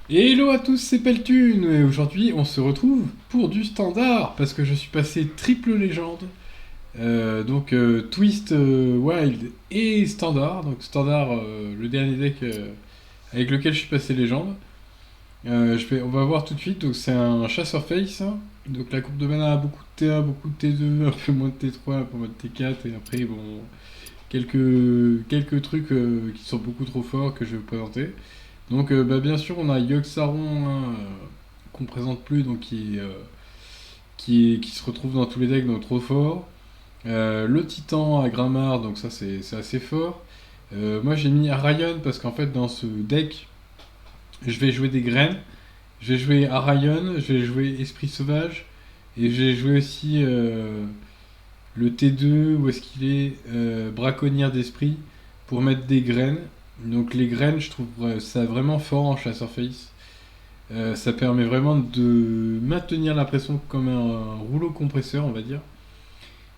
Et hello à tous, c'est Peltune et aujourd'hui on se retrouve pour du standard parce que je suis passé triple légende. Twist, Wild et standard. Donc standard, le dernier deck avec lequel je suis passé légende. On va voir tout de suite, donc c'est un chasseur face, hein. Donc la courbe de mana a beaucoup de T1, beaucoup de T2, un peu moins de T3, un peu moins de T4 et après bon, quelques trucs qui sont beaucoup trop forts que je vais vous présenter. Bien sûr, on a Yogg-Saron, hein, qu'on présente plus, donc qui se retrouve dans tous les decks, donc trop fort. Le Titan à Grammar, donc ça c'est assez fort. Moi j'ai mis Arayon parce qu'en fait dans ce deck, je vais jouer des graines. Je vais jouer Arayon, je vais jouer Esprit Sauvage, et je vais jouer aussi le T2, où est-ce qu'il est, Braconnière d'Esprit, pour mettre des graines. Donc les graines, je trouve ça vraiment fort en chasseur face. Ça permet vraiment de maintenir la pression comme un rouleau compresseur, on va dire.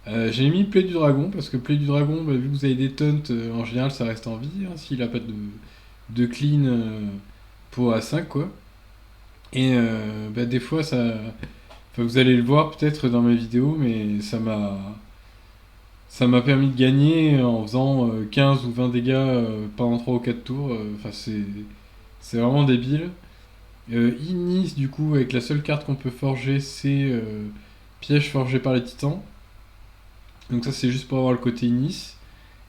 J'ai mis Plaie du Dragon, parce que Plaie du Dragon, vu que vous avez des taunts, en général ça reste en vie, hein, s'il a pas de clean pour A5, quoi. Des fois, enfin, vous allez le voir peut-être dans mes vidéos, mais ça m'a permis de gagner en faisant 15 ou 20 dégâts pendant 3 ou 4 tours. Enfin, c'est vraiment débile. Ignis, du coup, avec la seule carte qu'on peut forger, c'est Piège forgé par les titans. Donc ça, c'est juste pour avoir le côté Ignis.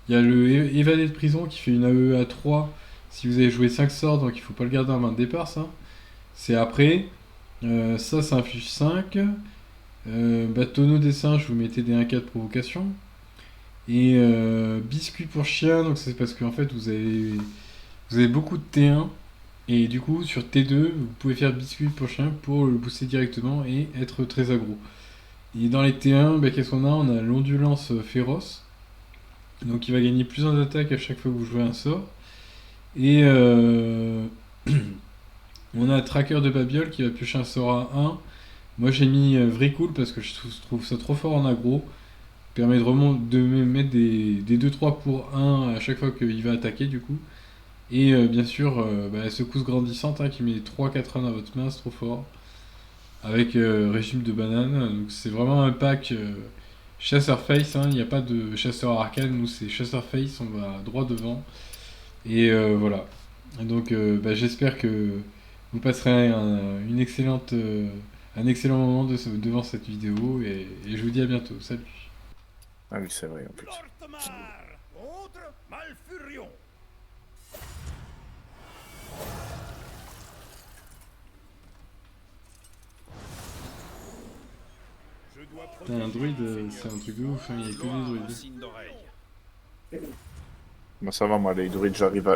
Il y a le évadé de prison qui fait une AE à 3 si vous avez joué 5 sorts, donc il faut pas le garder en main de départ, ça. C'est après. Ça inflige 5. Tonneau des singes, vous mettez des 1-4 provocation. Et biscuit pour chien, donc c'est parce qu'en fait vous avez beaucoup de T1. Et du coup, sur T2, vous pouvez faire biscuit pour chien pour le booster directement et être très aggro. Et dans les T1, qu'est-ce qu'on a? On a l'ondulance féroce. Donc il va gagner plus en attaque à chaque fois que vous jouez un sort. Et on a Tracker de Babiole qui va piocher un sort à 1. Moi j'ai mis vrai cool parce que je trouve ça trop fort en aggro. Permet de mettre des 2-3 pour 1 à chaque fois qu'il va attaquer du coup. Et bien sûr, secousse grandissante, hein, qui met 3-4 1 dans votre main, c'est trop fort. Avec régime de banane. Donc c'est vraiment un pack chasseur face, hein. Il n'y a pas de chasseur arcane, nous c'est chasseur face, on va droit devant. Et voilà. J'espère que vous passerez un excellent moment devant cette vidéo et je vous dis à bientôt. Salut. Ah oui, c'est vrai en plus. Lortmar contre Malfurion. Je dois Putain, un protéger druide, mon seigneur. c'est un truc de ouf, hein, il y a que des Gloire, un druides. signe d'oreille. Moi, ça va, moi, les druides, j'arrive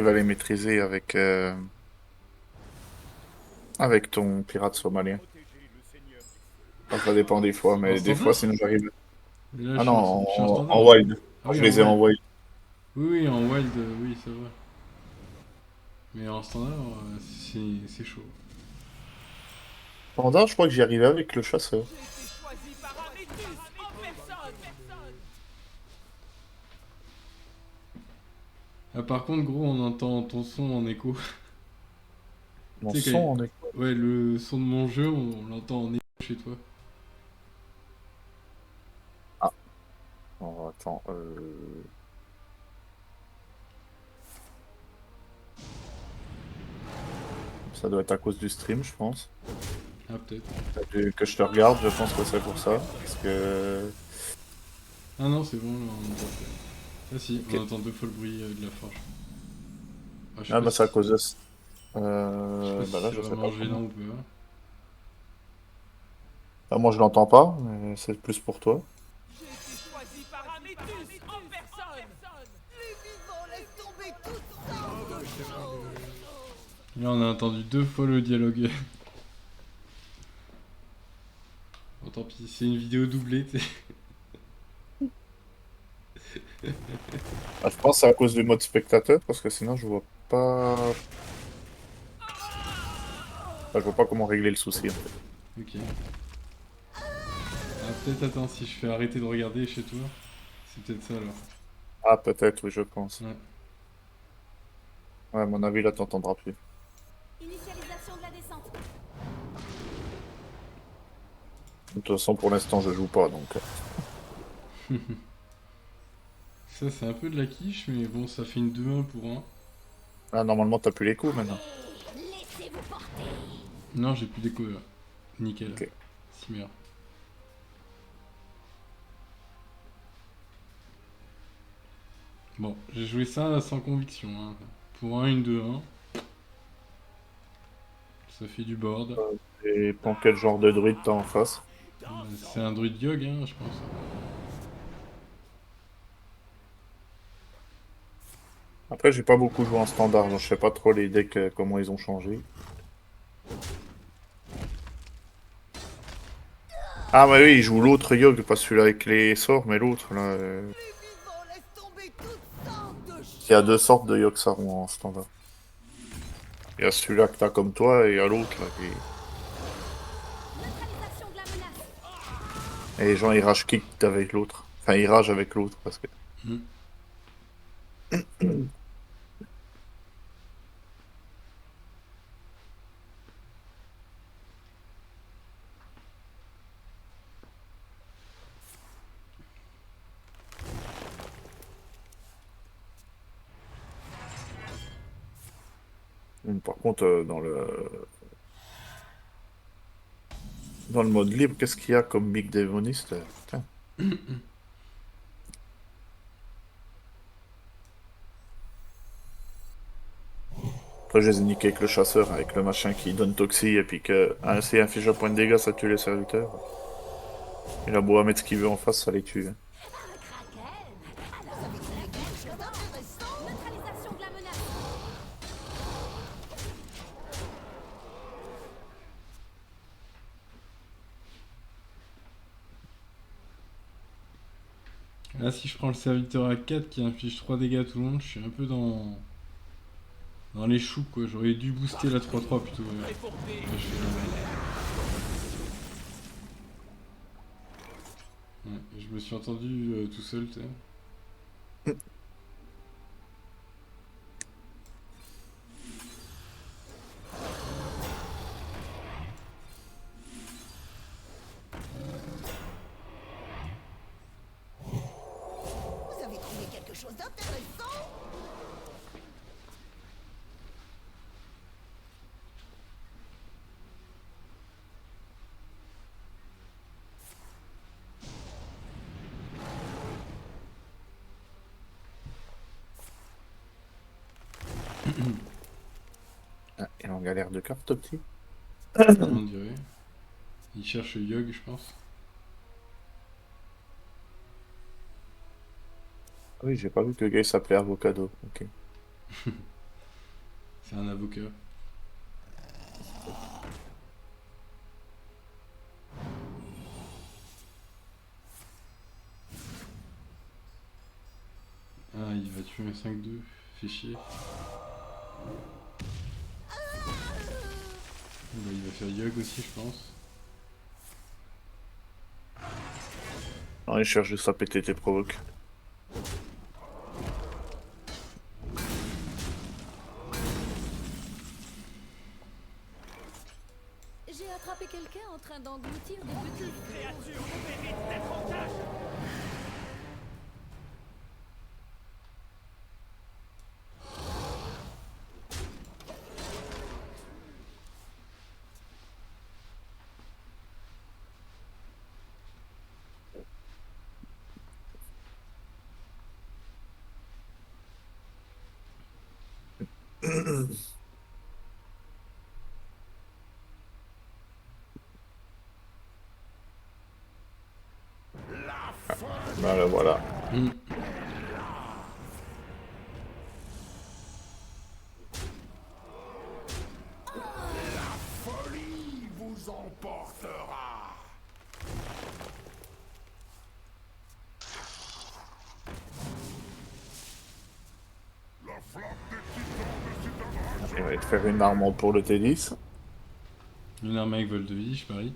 à les maîtriser avec ton pirate somalien. Protéger le seigneur du feu. Enfin, ça dépend des fois, En mais des fois, standard? sinon, j'arrive. Mais là, Ah non, je suis en standard. en wild. Ah Je oui, en les ai wild. en wild. Oui, oui, en wild, oui, c'est vrai. Mais en standard, c'est chaud. Standard, je crois que j'y arrivais avec le chasseur. J'ai été choisi par Amétus en personne. Ah, par contre, gros, on entend ton son en écho. Mon Tu sais, son en est. ouais, le son de mon jeu, on l'entend en écho chez toi. Ah, oh, attends. Ça doit être à cause du stream, je pense. Ah, peut-être. Que je te regarde, je pense que c'est pour ça. Parce que. Ah non, c'est bon, là, on entend. Ah si, on Ok. entend deux fois le bruit de la forge. Ah, Ah, bah, c'est à cause de ça. je sais pas Bah si là, c'est je sais pas vraiment gênant comment. ou pas. Ah, moi, je l'entends pas, mais c'est plus pour toi. J'ai été choisi par Amétus en personne. Les vivants laissent tomber toute sorte de choses. Là, on a entendu deux fois le dialogue. Bon, tant pis, c'est une vidéo doublée, tu sais. Ah, je pense que c'est à cause du mode spectateur, parce que sinon, je vois pas. Enfin, je vois pas comment régler le souci, en fait. Ok. Ah, peut-être, attends, si je fais arrêter de regarder chez toi, c'est peut-être ça alors. Ah, peut-être, oui, je pense. Ouais. Ouais, à mon avis, là, t'entendras plus. Initialisation. De toute façon, pour l'instant, je joue pas, donc... Ça, c'est un peu de la quiche, mais bon, ça fait une 2-1 pour un. Ah, normalement, t'as plus les coups, maintenant. Laissez-vous porter. Non, j'ai plus d'écho là. Nickel. Ok. Simmer. Bon, j'ai joué ça sans conviction. Hein. Pour un, une 2-1. Ça fait du board. Et pour quel genre de druide t'as en face? C'est un druide yog, hein, je pense. Après, j'ai pas beaucoup joué en standard, donc je sais pas trop les decks, comment ils ont changé. Ah, bah oui, il joue l'autre Yogg, pas celui-là avec les sorts, mais l'autre, là. Les vivants laissent tomber toutes sortes de Il y a choses. deux sortes de Yogg Saron en standard. Il y a celui-là que t'as comme toi, et il y a l'autre, là. Neutralisation de la menace. Et les gens, ils rage kick avec l'autre. Enfin, ils rage avec l'autre, parce que... Hmm. Par contre, dans le mode libre, qu'est-ce qu'il y a comme Big Démoniste? Putain. Après, je les ai niqués avec le chasseur, avec le machin qui donne Toxie, et puis que s'il inflige un point de dégâts, ça tue les serviteurs. Il a beau à mettre ce qu'il veut en face, ça les tue. Neutralisation de la menace. Là, si je prends le serviteur à 4 qui inflige 3 dégâts à tout le monde, je suis un peu dans les choux, quoi. J'aurais dû booster la 3-3 plutôt. Ouais. Là, je fais ouais, je me suis entendu tout seul, tu sais. Vous avez trouvé quelque chose d'intéressant? Ah, il est en galère de cartes, petit. On dirait. Il cherche Yogg, je pense. Ah oui, j'ai pas vu que le gars il s'appelait Avocado. Ok. C'est un avocat. Ah, il va tuer un 5-2. Fait chier. Bah, il va faire Yogg aussi, je pense. Non, il cherche juste à péter tes provoques. J'ai attrapé quelqu'un en train d'engloutir des petits. Créature mérite d'être en tâche. Bah, là, voilà. Hmm. Folie vous emportera. Il va te faire une arme pour le T10. Une arme avec vol de vie, je parie.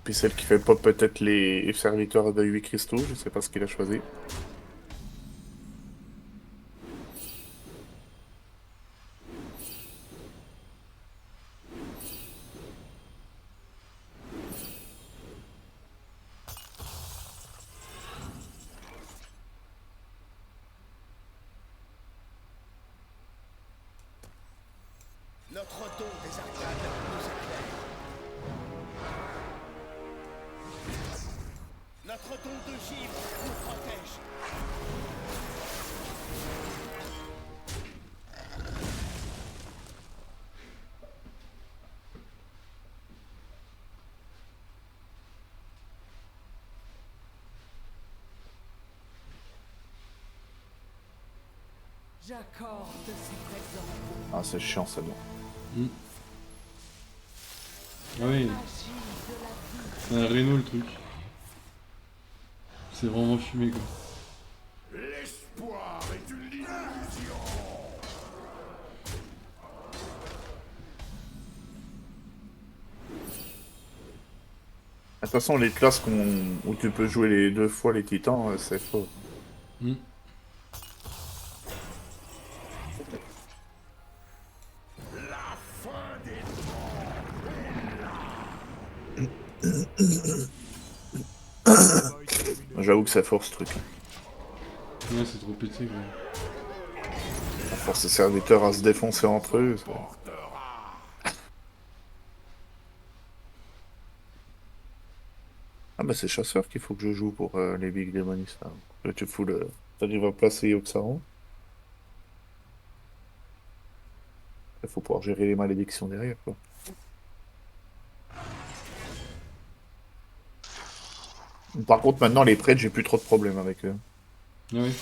Puis celle qui fait pop peut-être les serviteurs de 8 cristaux, je sais pas ce qu'il a choisi. Notre don des arcades nous éclaire. Notre don de givre nous protège. J'accorde ce présent. Ah, c'est chiant, ça, non. Ah oui, Magie de la vie. c'est un Renault le truc. C'est vraiment fumé quoi. L'espoir est une illusion. De toute façon, les classes où tu peux jouer les 2 fois les titans, c'est faux. Hmm. La fin des J'avoue que ça force ce truc. Ouais, c'est trop pété quoi. Ça force les serviteurs à se défoncer entre eux. ça. Ah bah c'est chasseur qu'il faut que je joue pour les Big Demonis là. Là, tu fous le... T'arrives à placer Yoxaron. Il faut pouvoir gérer les malédictions derrière quoi. Par contre maintenant les prêtres j'ai plus trop de problèmes avec eux. Ah oui.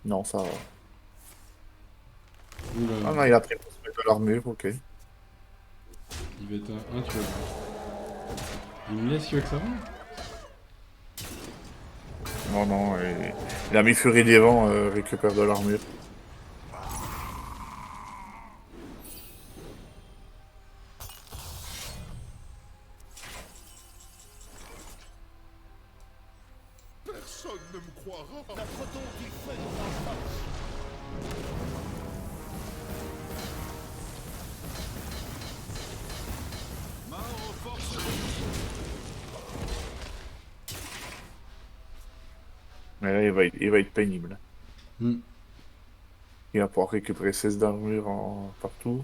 Non ça... Oula, Ah non il a pris pour se mettre de l'armure, ok. il va être intuable. Il me laisse avec ça va. Non non, il a mis Furie des Vents, récupère de l'armure. personne ne me croira. Notre don du feu nous renforce. Mais là il va être pénible. Hmm. Il va pouvoir récupérer 16 d'armure partout.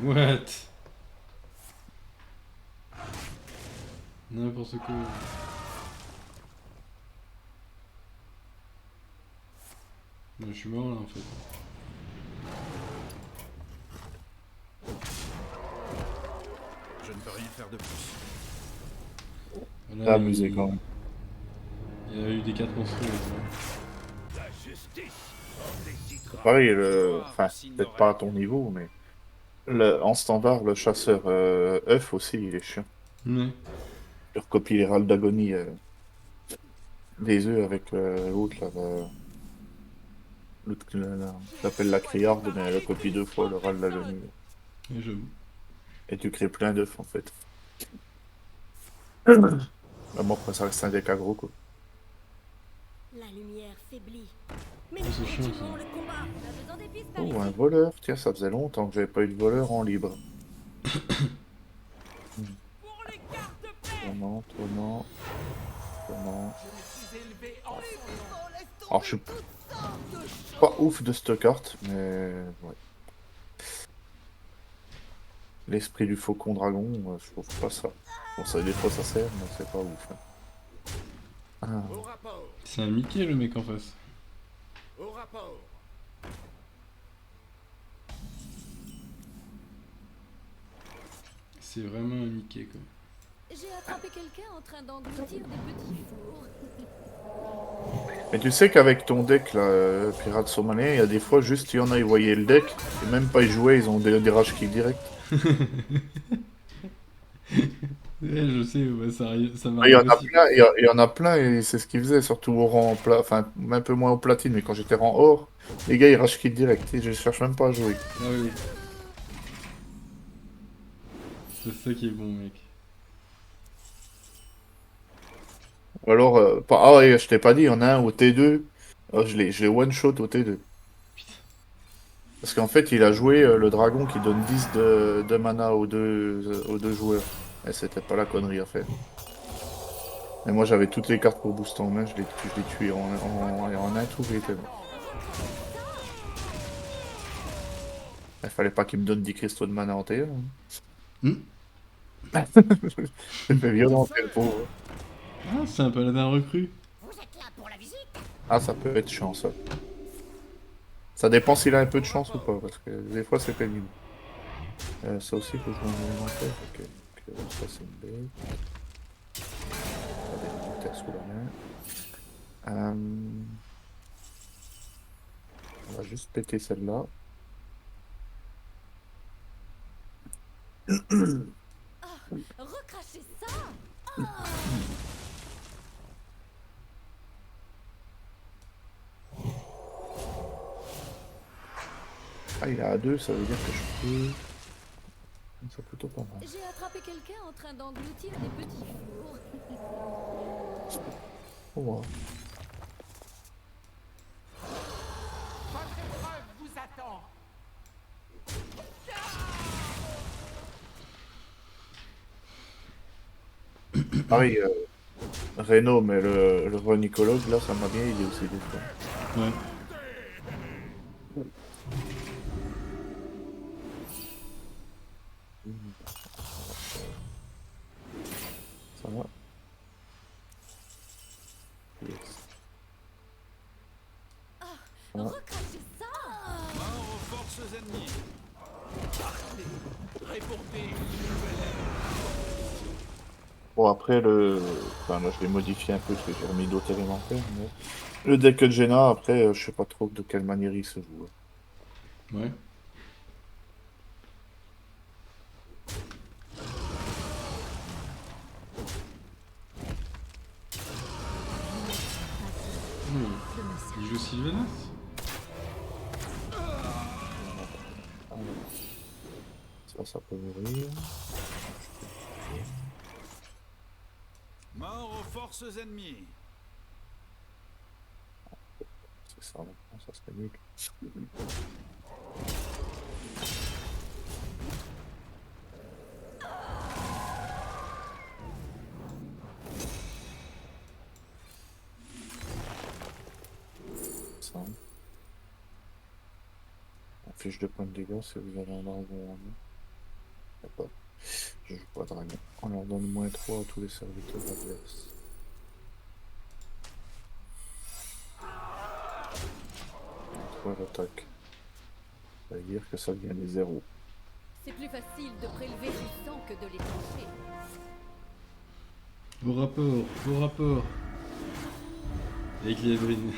What? N'importe quoi. Moi, je suis mort là en fait. Je ne peux rien faire de plus. Là, C'est abusé quand même. Il y a eu des cartes monstrueuses. La justice décidera. Pareil, enfin, peut-être pas à ton niveau, mais en standard, le chasseur œuf aussi, il est chiant. Ouais. Il recopie les râles d'agonie des œufs avec l'autre, là. L'autre qui s'appelle la criarde, mais elle copie 2 fois le râle d'agonie. Et j'avoue. Et tu crées plein d'œufs en fait. Bah, moi, après, ça reste un deck aggro, quoi. La lumière faiblit. Mais Oh, nous c'est chiant, continuons ça. le combat. On a besoin des pistes Oh, par un ici. voleur. Tiens, ça faisait longtemps que j'avais pas eu de voleur en libre. Pour les cartes de paix. Tournant. Je me suis élevé en son nom. Vivants, laisse tomber Alors, je suis toutes sortes de choses. pas ouf de cette carte, mais... Ouais. L'esprit du faucon dragon, je trouve pas ça. Bon, ça, des fois, ça sert, mais c'est pas ouf. Hein. Ah. Au rapport. C'est un Mickey le mec en face. Au rapport. C'est vraiment un Mickey quoi. J'ai attrapé quelqu'un en train d'engloutir des petits fours. Mais tu sais qu'avec ton deck, là, Pirate Somalien, il y a des fois, juste, il y en a, ils voyaient le deck, et même pas y jouer, ils ont des rage kicks direct. Ouais, je sais, ouais, ça Il y en m'arrive a aussi. plein, il y en a plein, et c'est ce qu'ils faisaient, surtout au rang enfin, un peu moins au platine, mais quand j'étais rang or, les gars, ils rage kit direct, et je cherche même pas à jouer. Ah oui. C'est ça qui est bon mec. Ou alors, ah ouais, je t'ai pas dit, il y en a un au T2, je l'ai one-shot au T2. Parce qu'en fait, il a joué le dragon qui donne 10 de mana aux deux joueurs. Et c'était pas la connerie à faire. Et moi j'avais toutes les cartes pour booster en main, je l'ai tué en un tour, il était mort. Il fallait pas qu'il me donne 10 cristaux de mana en T1. Hmm. C'est fait violent, le pauvre. Ah, c'est un paladin recru. Vous êtes là pour la visite? Ah, ça peut être chiant, ça. Ça dépend s'il a un peu de chance ou pas, parce que des fois c'est pénible. Ça aussi, il faut que je m'en inventaire. Ok, donc ça c'est une bête. Pas d'inventaire sous la main. On va juste péter celle-là. Recrachez ça. Ah, il est à 2, ça veut dire que je peux. C'est plutôt pas mal. J'ai attrapé quelqu'un en train d'engloutir des petits fours. Au revoir. Votre épreuve vous attend. Pareil, Renault, mais le renicologue, là, ça m'a bien aidé aussi des fois. Ouais. Ça va. Yes. Recrachez ça. Mort aux forces ennemies. Répondez. Bon, après, enfin, là, je l'ai modifié un peu parce que j'ai remis d'autres élémentaires, mais le deck de Jaina, après, je sais pas trop de quelle manière il se joue. Ouais. Il joue Sylvanas. Ça peut mourir. Mort aux forces ennemies. C'est ça, maintenant, ça serait nul. Ça. En fiche de points de dégâts, si vous avez un dragon en main. D'accord. Je joue pas dragon. On leur donne -3 à tous les serviteurs adverses. Pour l'attaque. Ça veut dire que ça devient des zéros. C'est plus facile de prélever du sang que de l'étancher. Au rapport, au rapport. Avec Liadrine.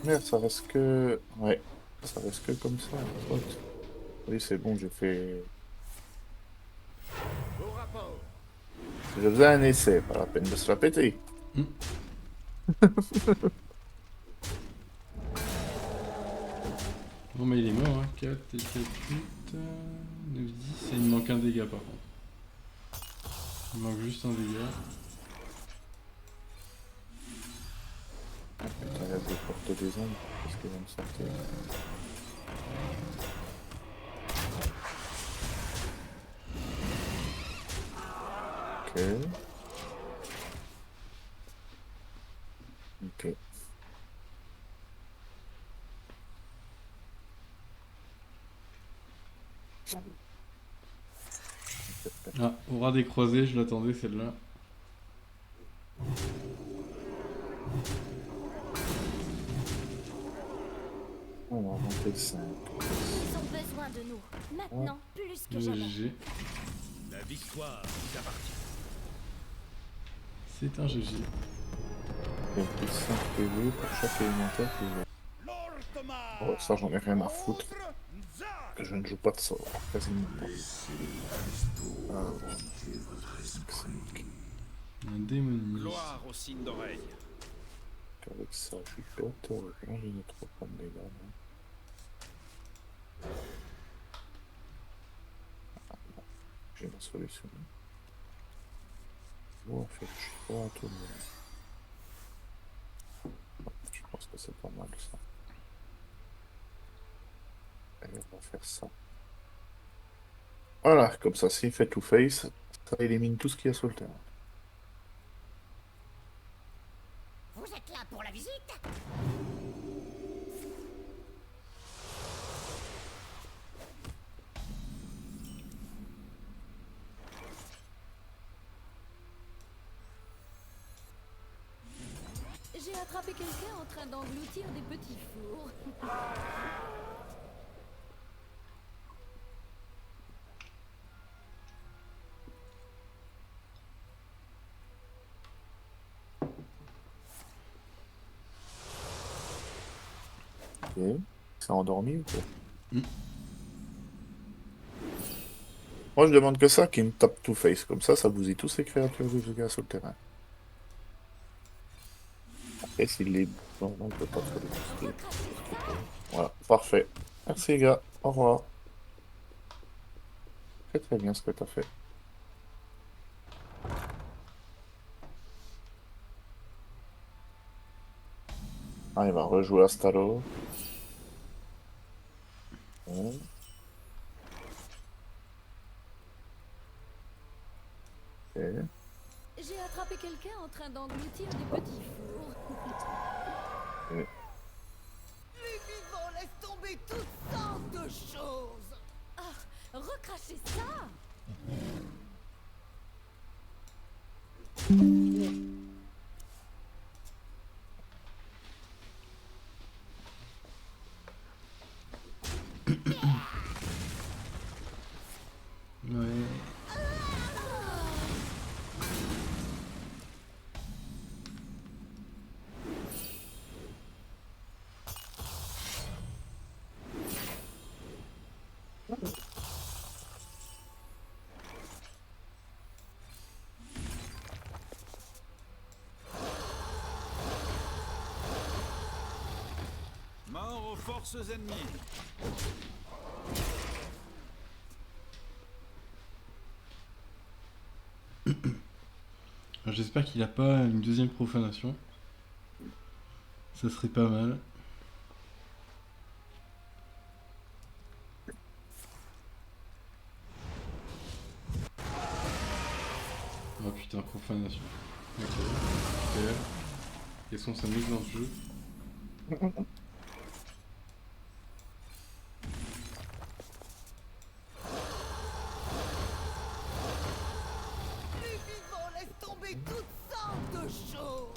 Merde, ça reste que. Ouais. Ça reste que comme ça. Hop. Oui, c'est bon, j'ai fait. Au rapport. Je faisais un essai, pas la peine de se la péter. Bon, mais il est mort, hein. 4 et 4, 8, 9, 10. Et il me manque un dégât par contre. Il manque juste un dégât. Putain, il y a des portes des ombres. Qu'est-ce qu'ils vont me sortir? Ok. Ok. Ah, aura des croisés, je l'attendais celle-là. On va monter 5. Ils ont besoin de nous. Maintenant, plus que jamais. GG. La victoire vous appartient. C'est un GG. Et plus 5 PV pour chaque élémentaire qui est. Oh, ça, j'en ai rien à foutre. Je ne joue pas de sort, quasiment pas. Ah, 5. Un démoniste. Gloire au signe d'oreille. Avec ça, je suis bête. Là, j'ai ne trop pas de dégâts. Là. Ah, non. J'ai ma solution. Bon, en fait, je suis pas à tout le monde. Je pense que c'est pas mal ça. Et on va faire ça. Voilà, comme ça, s'il fait tout face, ça élimine tout ce qu'il y a sur le terrain. Vous êtes là pour la visite? J'ai attrapé quelqu'un en train d'engloutir des petits fours. Ok. C'est endormi ou quoi? Mm. Moi, je demande que ça, qu'il me tape Two-Face. Comme ça bousille tous ces créatures du gars sur le terrain. Après, s'il est... Non, on peut pas trop les booster. Voilà, parfait. Merci, les gars. Au revoir. Très très bien ce que t'as fait. Ah, il va rejouer à Stalo. Bon. Ok. J'ai attrapé quelqu'un en train d'engloutir des petits fours. Les vivants laissent tomber toutes sortes de choses. Ah, recrachez ça! Ouais. Mort aux forces ennemies. Alors, j'espère qu'il a pas une deuxième profanation. Ça serait pas mal. Oh putain, profanation. Ok, super. Qu'est-ce qu'on s'amuse dans ce jeu? Les vivants laissent tomber toutes sortes de choses.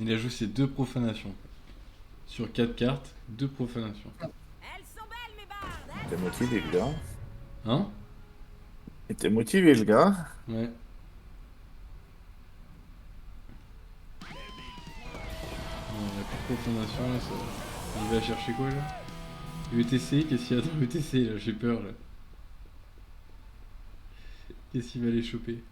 Il a joué ses 2 profanations. Sur 4 cartes, 2 profanations. Elles sont belles, mes bardes. T'es motivé, le gars. Hein? Il était motivé, le gars. Ouais. Bon, il n'y a plus de profanation là, ça... Il va chercher quoi là? ETC, qu'est-ce qu'il y a dans ETC là? J'ai peur là. Qu'est-ce qu'il va aller choper?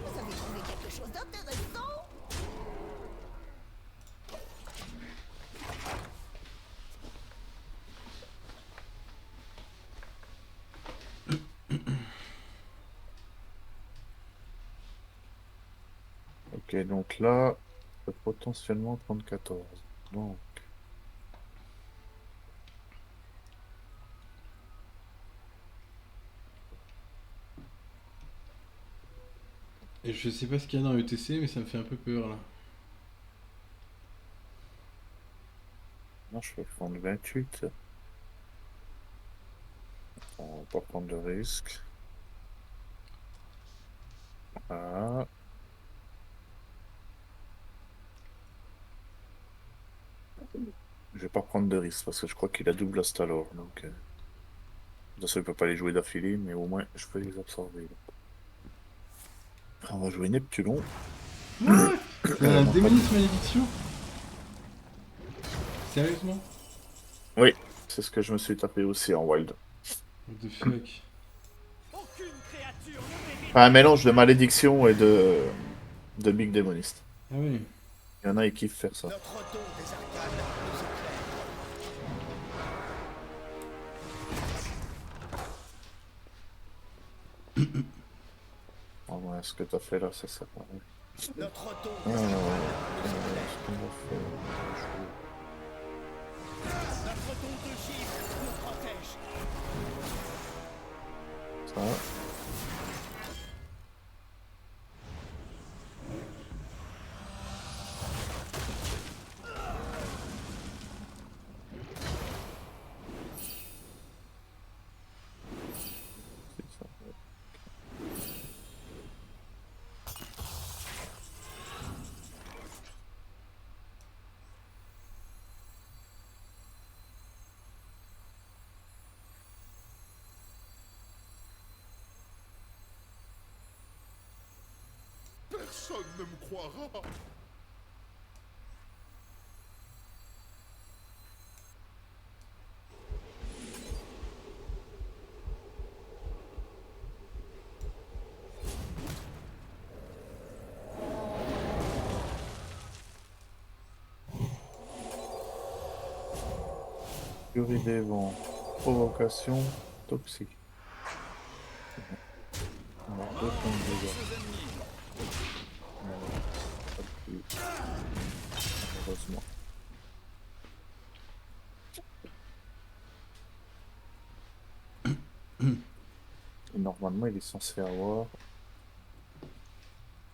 Vous avez trouvé quelque chose d'intéressant? Ok, donc là, je peux potentiellement prendre 14. Donc, Et je sais pas ce qu'il y a dans ETC, mais ça me fait un peu peur là. non, je vais prendre 28. On va pas prendre de risque. Ah. Je vais pas prendre de risque parce que je crois qu'il a double Astalor. Donc, de toute façon, il peut pas les jouer d'affilée, mais au moins, je peux les absorber. Après, on va jouer Neptulon. La démoniste malédiction? Sérieusement? Oui, c'est ce que je me suis tapé aussi en wild. What the fuck? Aucune créature ne mérite Enfin, un mélange de malédiction et de big démoniste. Ah oui. Il y en a, ils kiffent faire ça. notre don des arcanes nous éclaire. Oh, ouais, ce que t'as fait là, ça sert à rien. Notre don Ah, des arcanes ce nous éclaire. qu'on a fait. Notre don de givre nous protège. Ça. C'est ça. Personne ne me croira. Furie des vents. Provocation toxique. On a deux points de dégâts. Forces ennemies. Pas plus. Malheureusement. Et normalement, il est censé avoir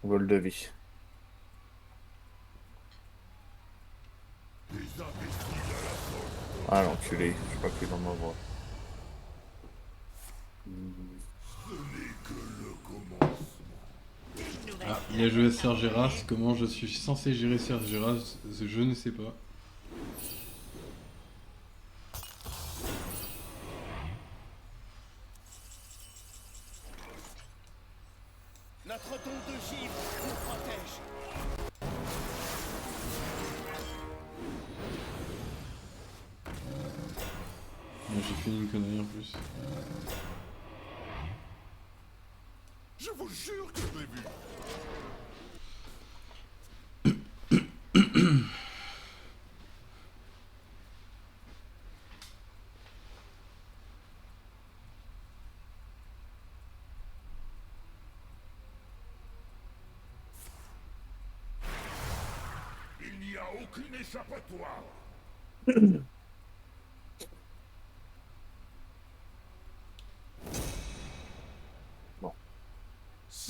vol de vie. Ah l'enculé, je crois qu'il va m'avoir. Ah, il a joué Sergeras. Comment je suis censé gérer Sergeras, je ne sais pas. Notre don de givre nous protège. J'ai fait une connerie en plus. Je vous jure que je l'ai vu. Il n'y a aucune échappatoire.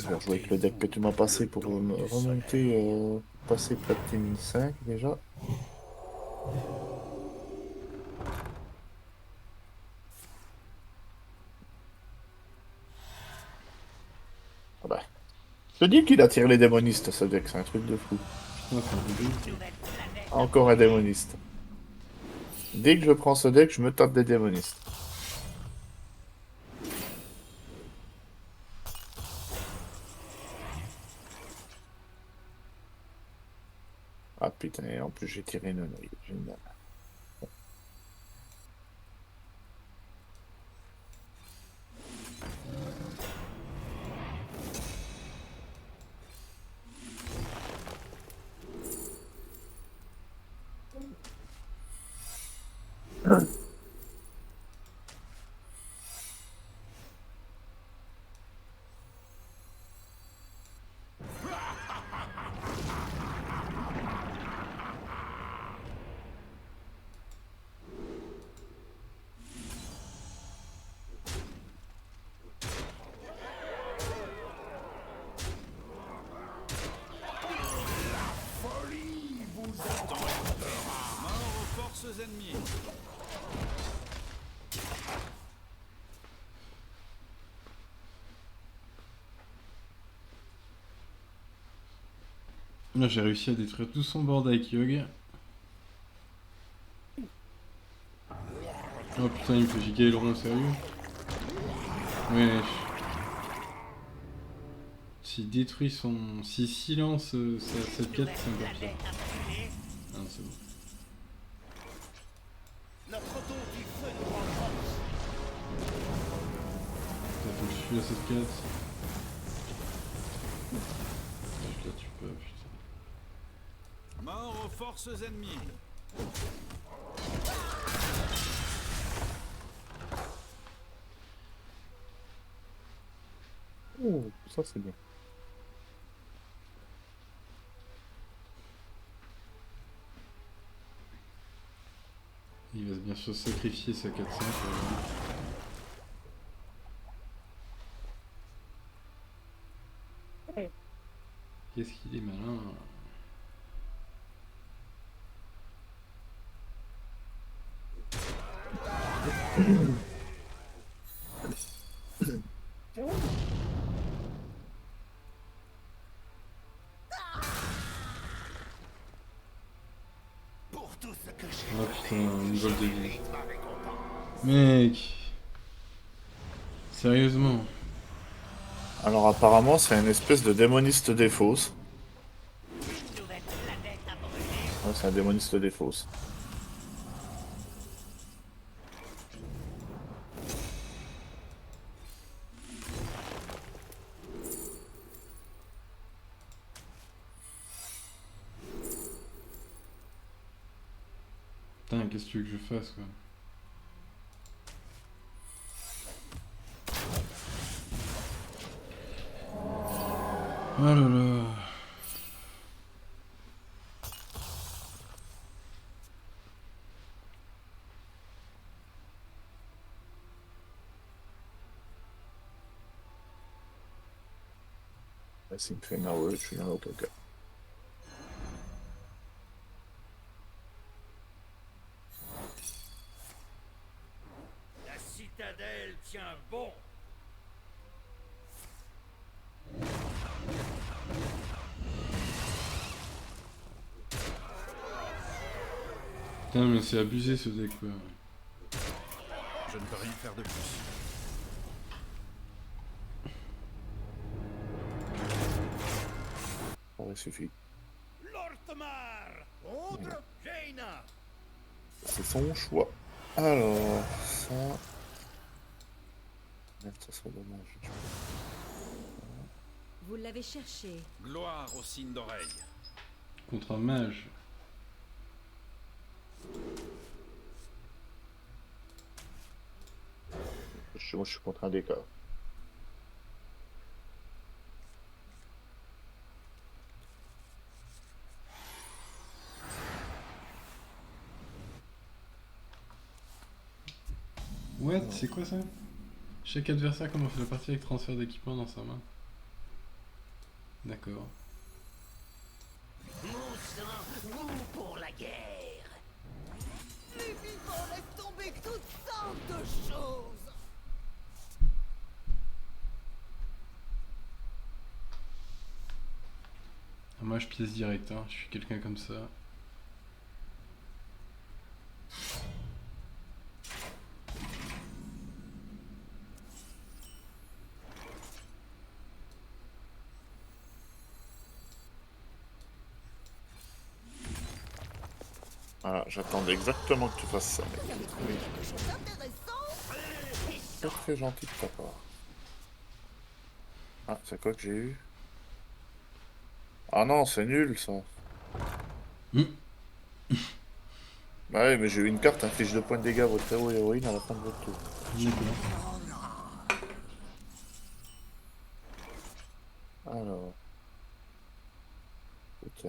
Je vais jouer avec le deck que tu m'as passé pour me remonter, passer platine 5 déjà. Ah bah. Je te dis qu'il attire les démonistes ce deck, c'est un truc de fou. Putain, c'est un peu dur. Encore un démoniste. Dès que je prends ce deck, je me tape des démonistes. Ah putain, et en plus j'ai tiré une oeil. Génial. Mort aux forces ennemies. Là, j'ai réussi à détruire tout son board avec Yogg. Oh putain, il me fait giga aileron, sérieux? Ouais. S'il détruit son... S'il silence cette quête, c'est encore pire. Ah, c'est bon. Notre don du feu nous renforce. Ça touche. suis la 7-4. Putain, tu peux, putain. Mort aux forces ennemies. Oh, ça c'est bien. Il va bien se sacrifier sa 4-5. Qu'est-ce qu'il est malin. Pour tout ce que j'ai Oh putain, une vol de vie. mérite ma récompense. Mec. Sérieusement. Alors apparemment c'est une espèce de démoniste des fosses. Une nouvelle planète à brûler. Ouais, c'est un démoniste des fosses. Putain, qu'est-ce que tu veux que je fasse, quoi? Oh là là. Ouais, s'il me fait nerveux, je suis dans l'autocar. La citadelle tient bon. Putain, mais c'est abusé ce deck, quoi. Je ne peux rien faire de plus. Ça aurait suffi. Lortmar contre Jaina. C'est son choix. Alors, ça... Merde, ça serait dommage. Vous l'avez cherché. Gloire au signe d'oreille. Contre un mage. Moi, je suis contre un décor. What? C'est quoi ça? Chaque adversaire commence la partie avec transfert d'équipement dans sa main. D'accord. Moussant, mou pour la guerre. Les vivants laissent tomber toutes sortes de choses. Ah, moi je pièce direct, hein. Je suis quelqu'un comme ça. Voilà, j'attendais exactement que tu fasses ça. Mec. Vous avez trouvé quelque chose d'intéressant? C'est très gentil de ta part. Ah, c'est quoi que j'ai eu? Ah non, c'est nul ça. Hmm. Bah ouais, mais j'ai eu une carte, inflige 2 points de dégâts à votre héros et héroïne à la fin de votre tour. D'accord. Alors. Ok.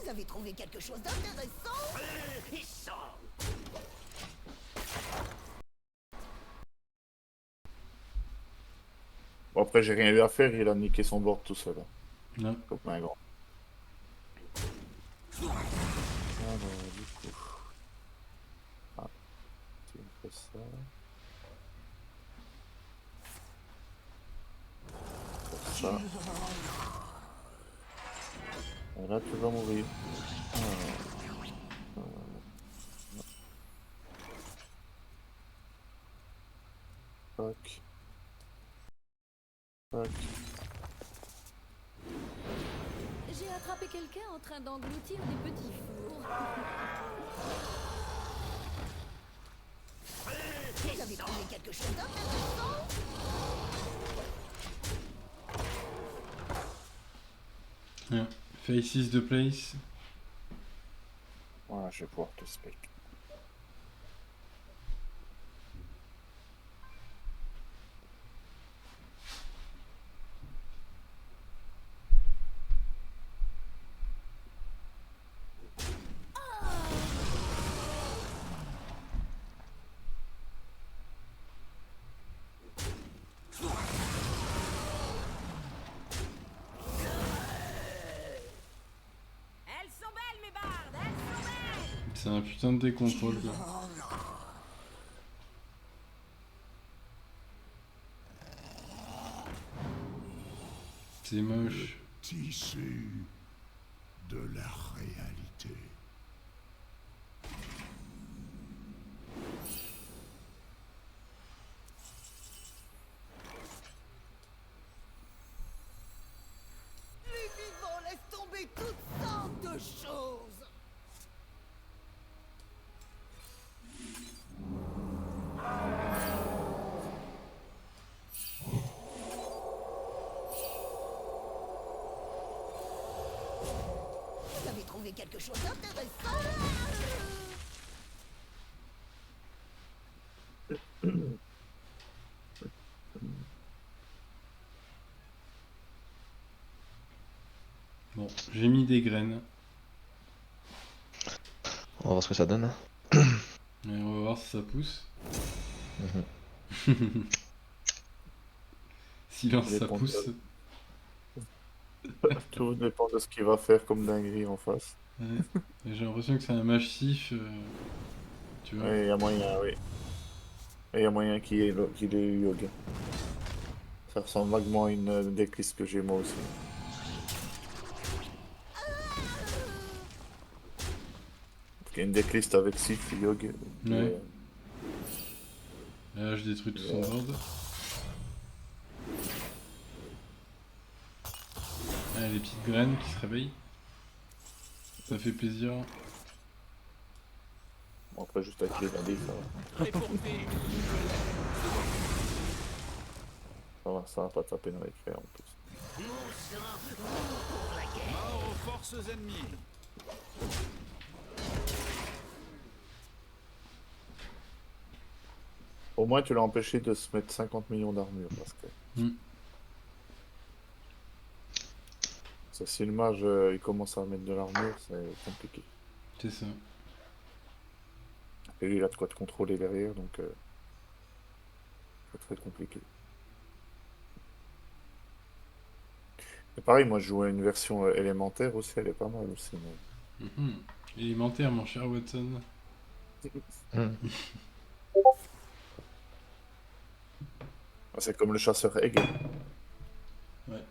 Vous avez trouvé quelque chose d'intéressant? Il sort. Bon, après, j'ai rien eu à faire, il a niqué son board tout seul. Là. Comme un grand. Alors, du coup. Ah, si on fait ça. Faire ça. Et là, tu vas mourir. Tac. Tac. J'ai attrapé quelqu'un en train d'engloutir des petits fours. Vous avez trouvé quelque chose d'intéressant? Bien. Faces de place. Voilà, je vais pouvoir te spec. Elles sont belles, mes bardes! Elles sont belles! C'est un putain de décontrôle quoi. C'est moche. Tissu de la réalité. Les vivants laissent tomber toutes sortes de choses! Vous avez trouvé quelque chose d'intéressant? Bon, j'ai mis des graines. On va voir ce que ça donne. Et on va voir si ça pousse. Silence, ça Dépend de- pousse. Tout dépend de ce qu'il va faire comme dinguerie en face. Ouais. Et j'ai l'impression que c'est un massif. Tu vois. Ouais, il y a moyen, oui. Et il y a moyen qu'il ait eu yoga. Ça ressemble vaguement à une déclisse que j'ai moi aussi. Il y a une décliste avec Sif Yog. Ouais. Là, je détruis tout son board. Ah, les petites graines qui se réveillent. Ça fait plaisir. Bon, après, juste avec les bandits, ça va. Ça va pas taper dans les fers en plus. Mort aux forces ennemies. Au moins, tu l'as empêché de se mettre 50 millions d'armure. Parce que ça, si le mage il commence à mettre de l'armure, c'est compliqué. C'est ça. Et lui, il a de quoi te contrôler derrière, donc c'est très compliqué. Et pareil, moi je jouais à une version élémentaire aussi, elle est pas mal aussi. Mais... Mhm. Élémentaire, mon cher Watson. Ah, c'est comme le chasseur Egg. Ouais.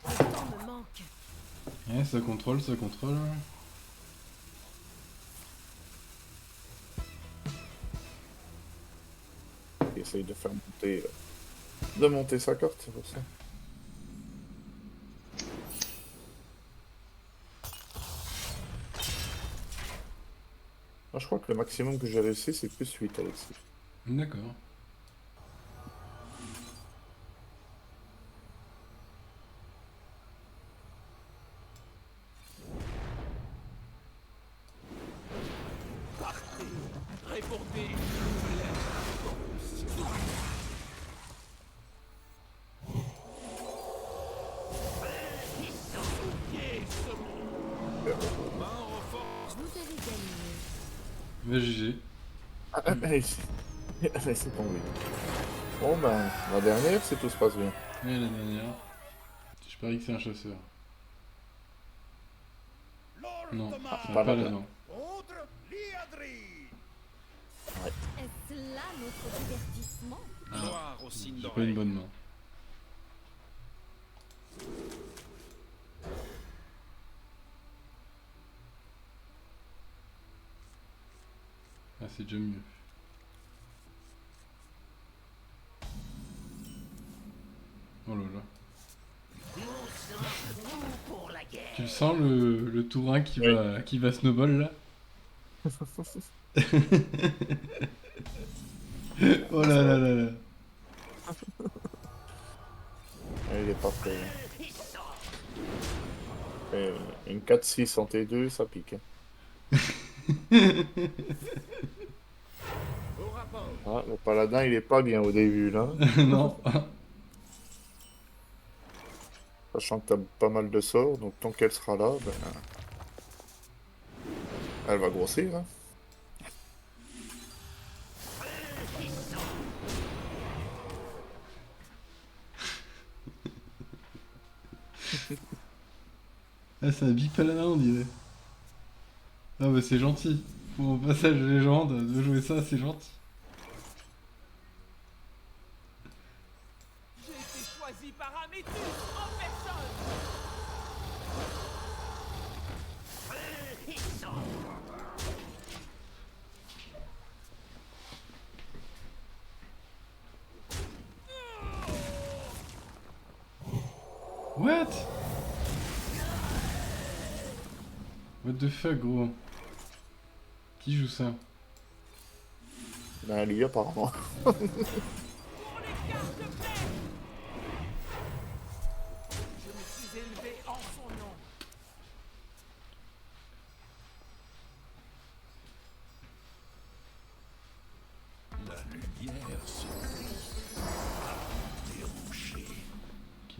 Le temps me manque. Ouais, ça contrôle, ça contrôle. Il essaye de faire monter, de monter sa carte, c'est pour ça. Moi, je crois que le maximum que j'ai réussi, c'est plus 8 avec ça. D'accord. Répondez. Mort aux forces. Vous avez gagné. Va GG. Ah, c'est tombé. Bon, ben, la dernière, si tout se passe bien. Ouais, la dernière. Je parie que c'est un chasseur. Non, ça pas va pas là. là-dedans. Contre Liadri. là notre divertissement. Gloire au signe J'ai pas une d'oreille. bonne main. Ah, c'est déjà mieux. Oh là là. Pour la guerre. Tu sens le tourin qui va snowball là? Oh là là là là. Il est pas prêt. Une 4-6 en T2, ça pique. Au rapport. Ah, le paladin, il est pas bien au début, là. Non. Sachant que t'as pas mal de sorts, donc tant qu'elle sera là, ben... elle va grossir, hein. Ah, c'est un big paladin, on dirait. Ah bah c'est gentil. Pour mon passage de légende, de jouer ça, c'est gentil. J'ai été choisi par Amétus en personne. What? What the fuck, gros? Qui joue ça? Ben, lui, apparemment. Pour les cartes de paix. Je me suis élevé en son nom. La lumière se dérocher. Ok.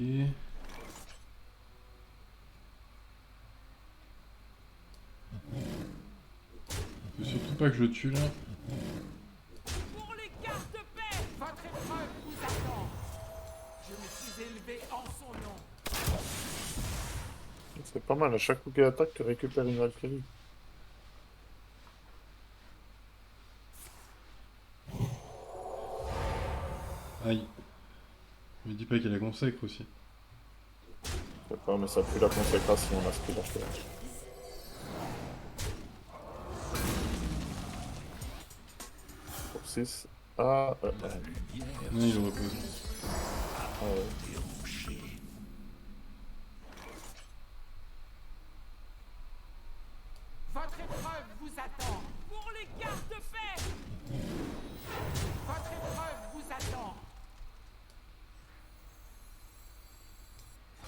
Faut surtout pas que je le tue là. Pour les cartes de paix. Votre épreuve vous attend. Je me suis élevé en son nom. C'est pas mal, à chaque coup qu'il attaque, tu récupères une Valkyrie. Aïe. Me dis pas qu'il a consacre aussi. Je sais pas, mais ça pue la consécration, là, ce qu'il a fait. Pour 6. Ah, Non, il le repose. ah ouais. Votre épreuve vous attend. Pour les cartes de paix. Votre épreuve vous attend.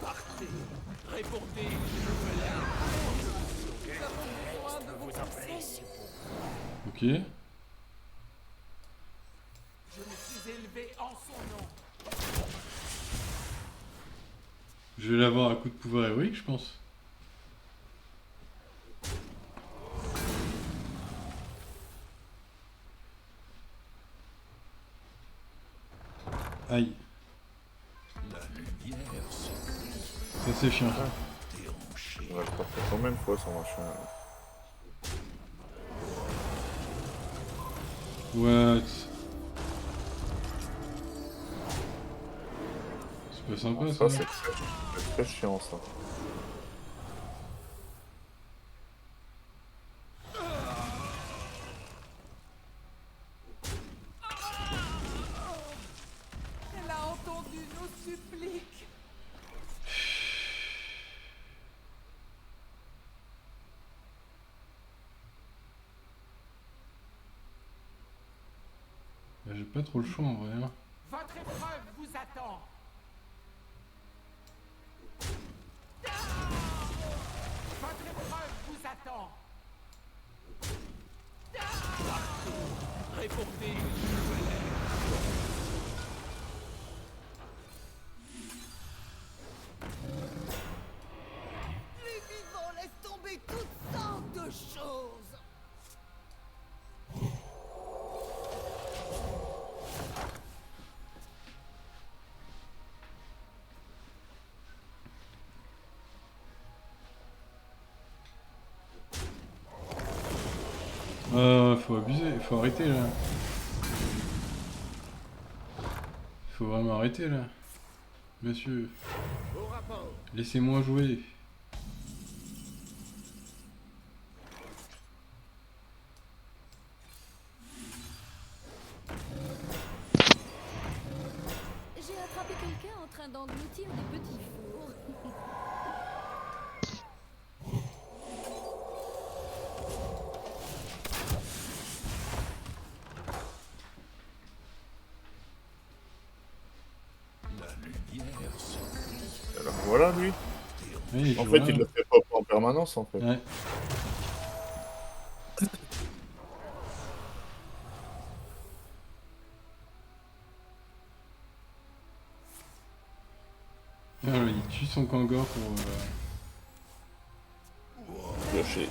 Partez. Répondez. Ok. Je me suis élevé en son nom. Je vais l'avoir à coup de pouvoir héroïque, je pense. Aïe. La lumière se Ça c'est chiant. dérocher. Il va le porter combien de fois son machin là. What? C'est pas sympa Ça, ça. c'est très chiant, ça. Elle a entendu nos suppliques. Bah, j'ai pas trop le choix en vrai. Hein. Votre épreuve vous attend. Votre épreuve vous attend. Répondez. Les vivants laissent tomber toutes sortes de choses. Faut abuser, faut arrêter là. faut vraiment arrêter là. Monsieur, Au rapport. laissez-moi jouer. J'ai attrapé quelqu'un en train d'engloutir des petits fours. Alors voilà lui. Oui, En je fait, vois. il le fait pas en permanence en fait. Ouais. Ah, oui, il tue son Kangor pour... Piocher.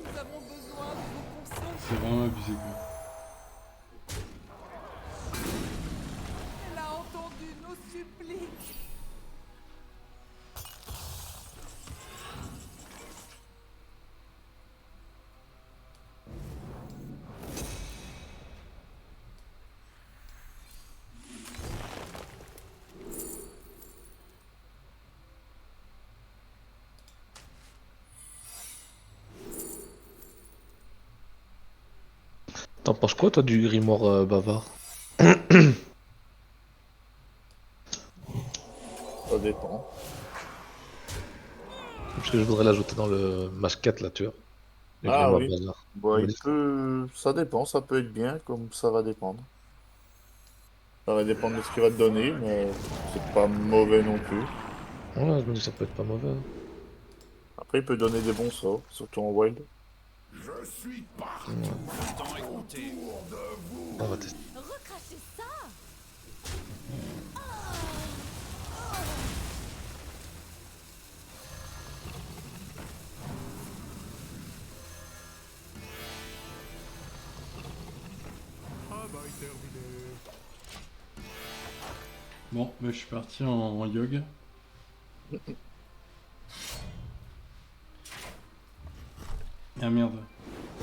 Nous avons besoin de vos conseils. C'est vraiment abusé quoi. Elle a entendu nos suppliques. T'en penses quoi, toi, du grimoire bavard? Ça dépend. Parce que je voudrais l'ajouter dans le match 4, là, tu vois. Le Ah grimoire oui. bavard. Bah, Oui. il peut. Ça dépend, ça peut être bien, comme ça va dépendre. Ça va dépendre de ce qu'il va te donner, mais c'est pas mauvais non plus. Ouais, je me dis, ça peut être pas mauvais, hein. Après, il peut donner des bons sorts, surtout en wild. Je suis partout Ouais. Le temps est compté. autour de vous. On va tester. Recrachez ça. Travail terminé. Bon, bah, je suis parti en yog. Ah merde,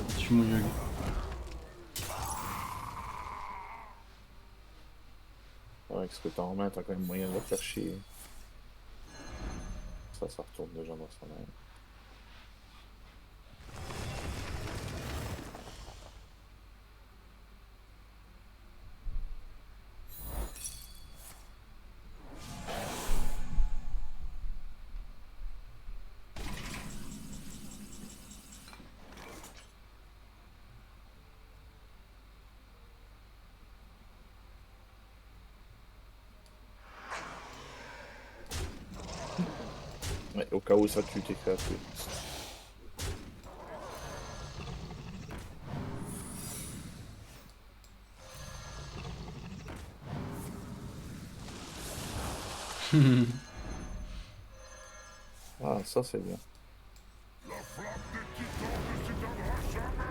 il tue mon yog. Ouais, avec ce que t'as en main, t'as quand même moyen de le faire chier. Ça retourne déjà dans son main. Ouais, au cas où ça tue tes créatures. Ah, ça c'est bien. La flamme des titans ne s'éteindra jamais.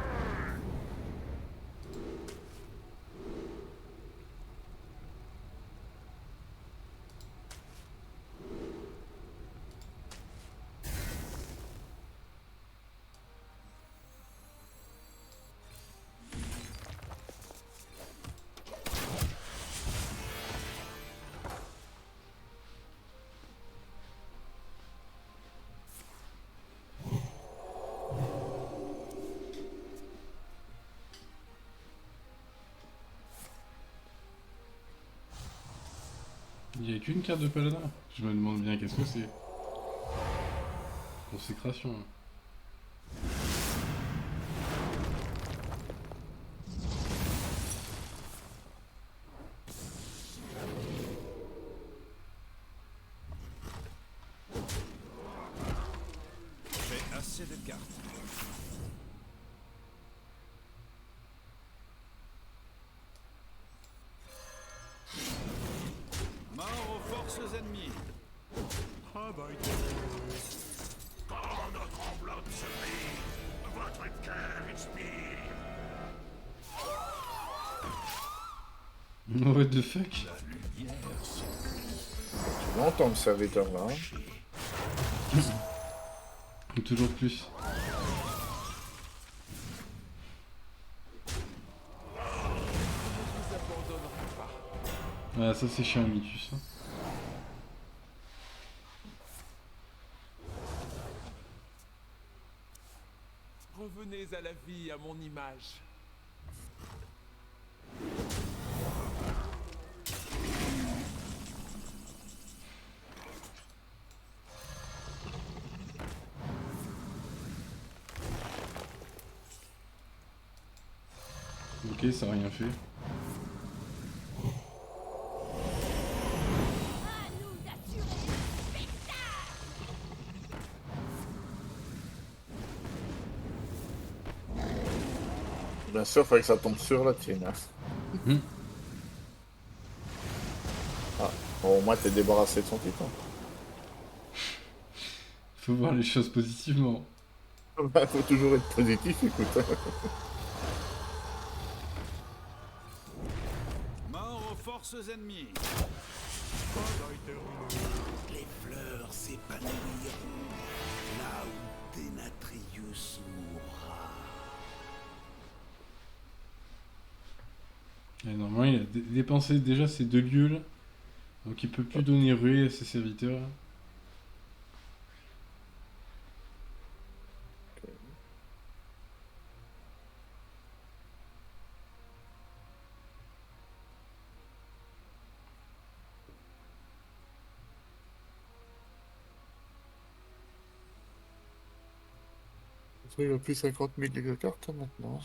Il n'y a qu'une carte de paladin. Je me demande bien qu'est-ce que c'est. Consécration. J'ai assez de cartes. Mort aux forces ennemies. Travail terminé. Quand notre enveloppe se brille, votre cœur expire. What the fuck? Tu vas entendre ce serviteur là. Toujours plus. Ah, ça c'est chiant, Mitus. Hein. Revenez à la vie à mon image. Ok, ça a rien fait. À nous d'assurer le spectacle. Bien sûr, il fallait que ça tombe sur la tienne. Hein. Mhm. Ah, bon, au moins t'es débarrassé de son titan. Faut voir les choses positivement. Faut toujours être positif, écoute. Mort aux forces ennemies. Les fleurs s'épanouiront là où Denatrius mourra. Et normalement, il a dépensé déjà ces 2 lieux là. Donc il peut plus donner ruée à ses serviteurs. Là. Il a plus 50 000 de cartes maintenant.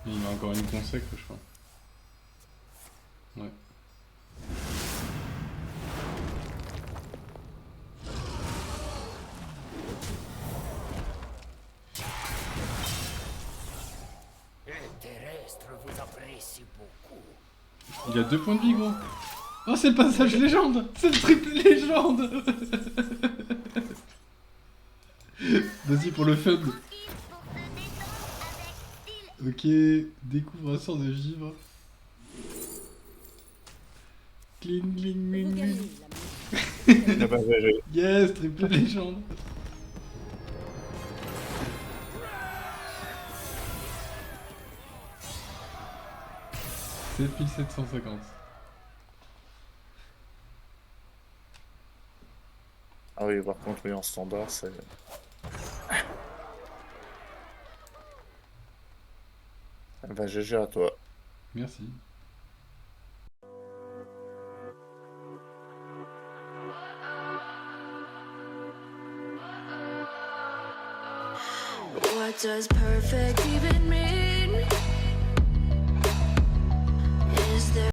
Et il a encore une consacre, je crois. Ouais. Les terrestres vous apprécient beaucoup. Il a 2 points de vie, gros. Oh, c'est le passage légende. C'est le triple légende. Vas-y pour le fun. Ok, découvre un sort de vivre. Cling, cling, Vous cling, gagnez cling. la Ah bah, j'ai- Yes, triple légende. « 7750. Ah oui, par contre, lui en standard, c'est. Bah, GG à toi. Merci. What does perfect even mean?